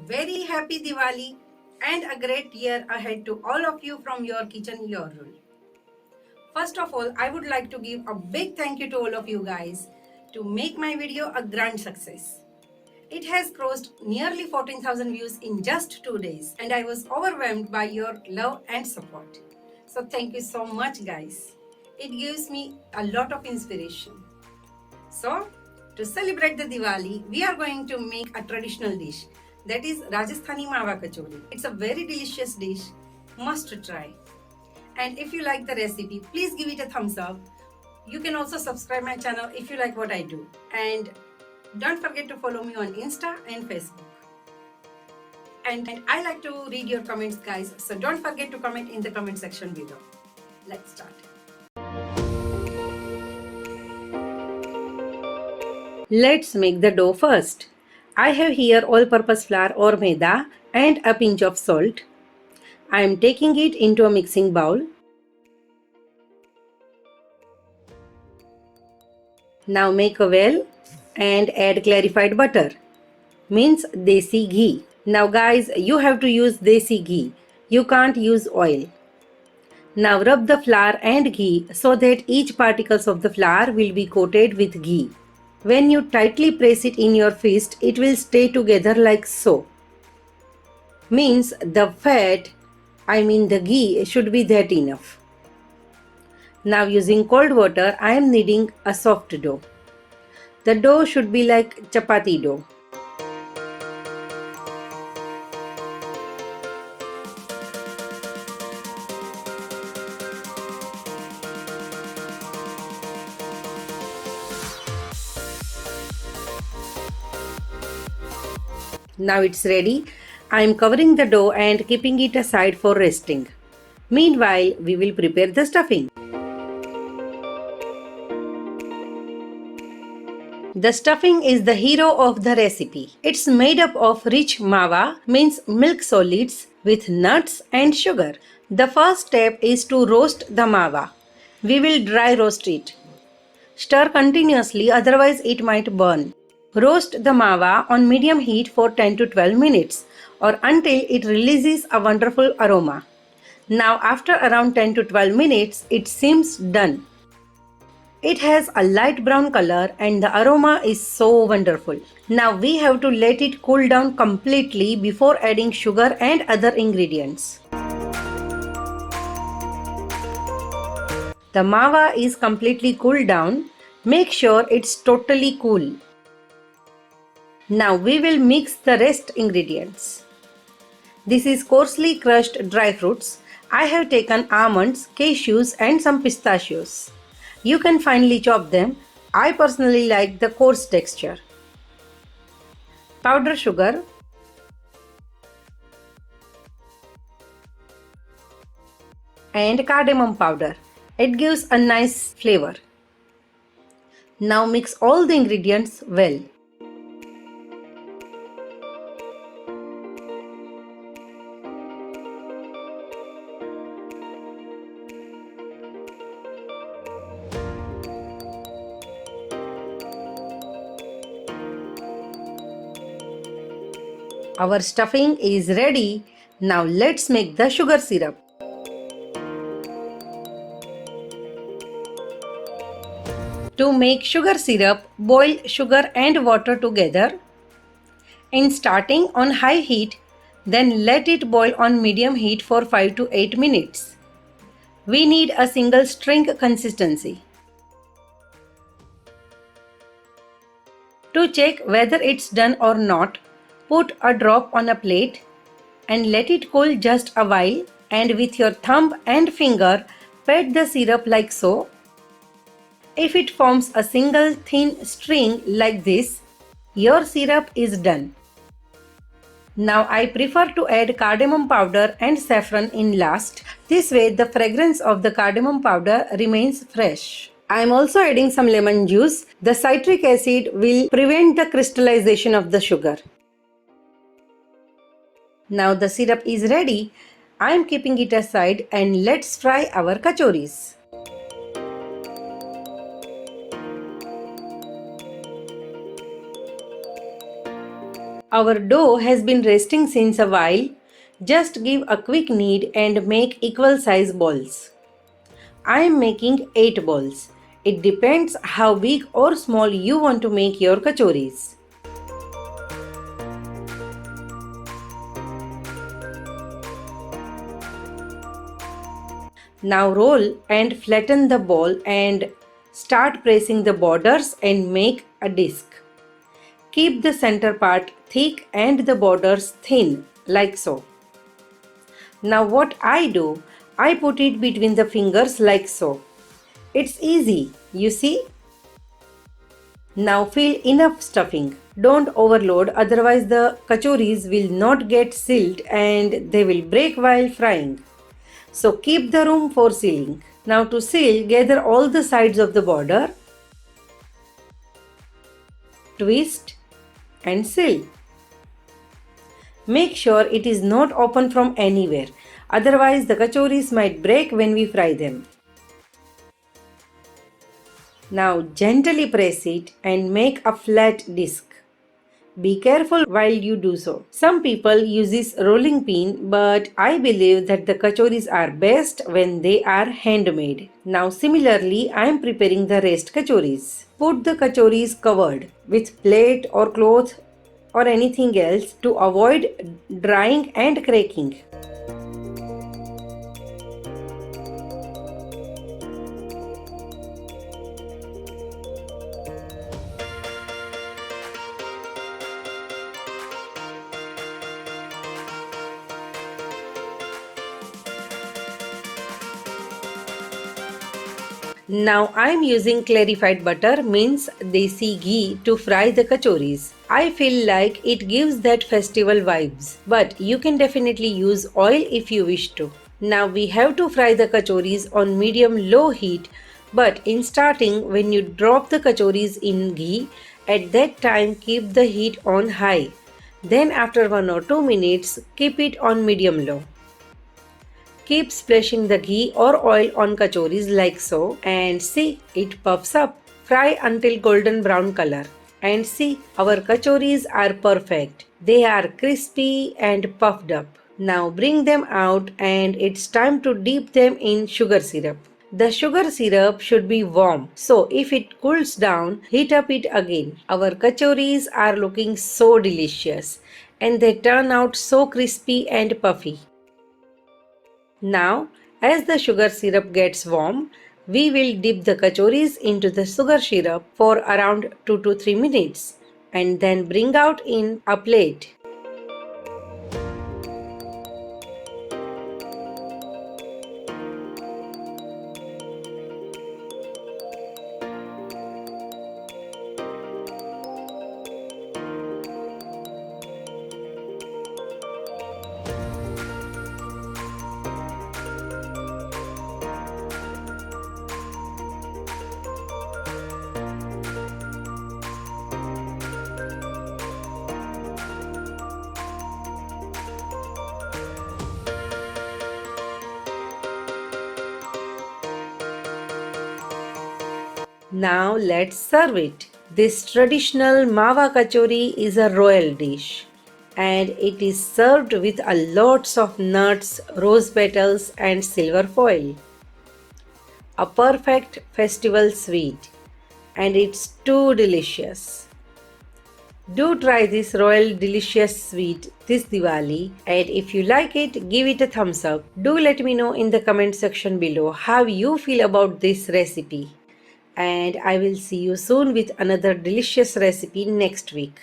very happy Diwali and a great year ahead to all of you from your kitchen, your rule. First of all, I would like to give a big thank you to all of you guys to make my video a grand success. It has crossed nearly 14,000 views in just 2 days and I was overwhelmed by your love and support. So thank you so much guys. It gives me a lot of inspiration. So, to celebrate the Diwali, we are going to make a traditional dish that is Rajasthani Mawa Kachori. It's a very delicious dish, must try. And if you like the recipe, please give it a thumbs up. You can also subscribe my channel if you like what I do. And don't forget to follow me on Insta and Facebook. And I like to read your comments guys, so don't forget to comment in the comment section below. Let's start. Let's make the dough first. I have here all-purpose flour or maida and a pinch of salt. I am taking it into a mixing bowl. Now make a well and add clarified butter, means desi ghee. Now guys, you have to use desi ghee. You can't use oil. Now rub the flour and ghee so that each particles of the flour will be coated with ghee. When you tightly press it in your fist, it will stay together like so. Means the fat, the ghee should be that enough. Now using cold water, I am kneading a soft dough. The dough should be like chapati dough. Now it's ready. I am covering the dough and keeping it aside for resting. Meanwhile, we will prepare the stuffing. The stuffing is the hero of the recipe. It's made up of rich mawa, means milk solids, with nuts and sugar. The first step is to roast the mawa. We will dry roast it. Stir continuously, otherwise it might burn. Roast the mawa on medium heat for 10 to 12 minutes or until it releases a wonderful aroma. Now after around 10 to 12 minutes, it seems done. It has a light brown color and the aroma is so wonderful. Now we have to let it cool down completely before adding sugar and other ingredients. The mawa is completely cooled down. Make sure it's totally cool. Now we will mix the rest ingredients. This is coarsely crushed dry fruits. I have taken almonds, cashews and some pistachios. You can finely chop them. I personally like the coarse texture. Powdered sugar, and cardamom powder. It gives a nice flavor. Now mix all the ingredients well. Our stuffing is ready. Now let's make the sugar syrup. To make sugar syrup, boil sugar and water together. In starting on high heat, then let it boil on medium heat for 5 to 8 minutes. We need a single string consistency. To check whether it's done or not, put a drop on a plate and let it cool just a while, and with your thumb and finger pat the syrup like so. If it forms a single thin string like this, your syrup is done. Now I prefer to add cardamom powder and saffron in last. This way the fragrance of the cardamom powder remains fresh. I am also adding some lemon juice. The citric acid will prevent the crystallization of the sugar. Now the syrup is ready. I am keeping it aside and let's fry our kachoris. Our dough has been resting since a while. Just give a quick knead and make equal size balls. I am making 8 balls. It depends how big or small you want to make your kachoris. Now roll and flatten the ball and start pressing the borders and make a disc. Keep the center part thick and the borders thin like so. Now what I do, I put it between the fingers like so. It's easy, you see? Now fill enough stuffing. Don't overload, otherwise the kachoris will not get sealed and they will break while frying. So keep the room for sealing. Now to seal, gather all the sides of the border, twist and seal. Make sure it is not open from anywhere, otherwise the kachoris might break when we fry them. Now gently press it and make a flat disc. Be careful while you do so. Some people use this rolling pin, but I believe that the kachoris are best when they are handmade. Now similarly, I am preparing the rest kachoris. Put the kachoris covered with plate or cloth or anything else to avoid drying and cracking. Now I am using clarified butter, means desi ghee, to fry the kachoris. I feel like it gives that festival vibes, but you can definitely use oil if you wish to. Now we have to fry the kachoris on medium-low heat, but in starting when you drop the kachoris in ghee, at that time keep the heat on high. Then after 1 or 2 minutes, keep it on medium-low. Keep splashing the ghee or oil on kachoris like so and see, it puffs up. Fry until golden brown color. And see, our kachoris are perfect. They are crispy and puffed up. Now bring them out and it's time to dip them in sugar syrup. The sugar syrup should be warm, so if it cools down, heat up it again. Our kachoris are looking so delicious and they turn out so crispy and puffy. Now, as the sugar syrup gets warm, we will dip the kachoris into the sugar syrup for around 2 to 3 minutes and then bring out in a plate. Now let's serve it. This traditional Mawa Kachori is a royal dish and it is served with a lots of nuts, rose petals and silver foil. A perfect festival sweet and it's too delicious. Do try this royal delicious sweet this Diwali and if you like it, give it a thumbs up. Do let me know in the comment section below how you feel about this recipe. And I will see you soon with another delicious recipe next week.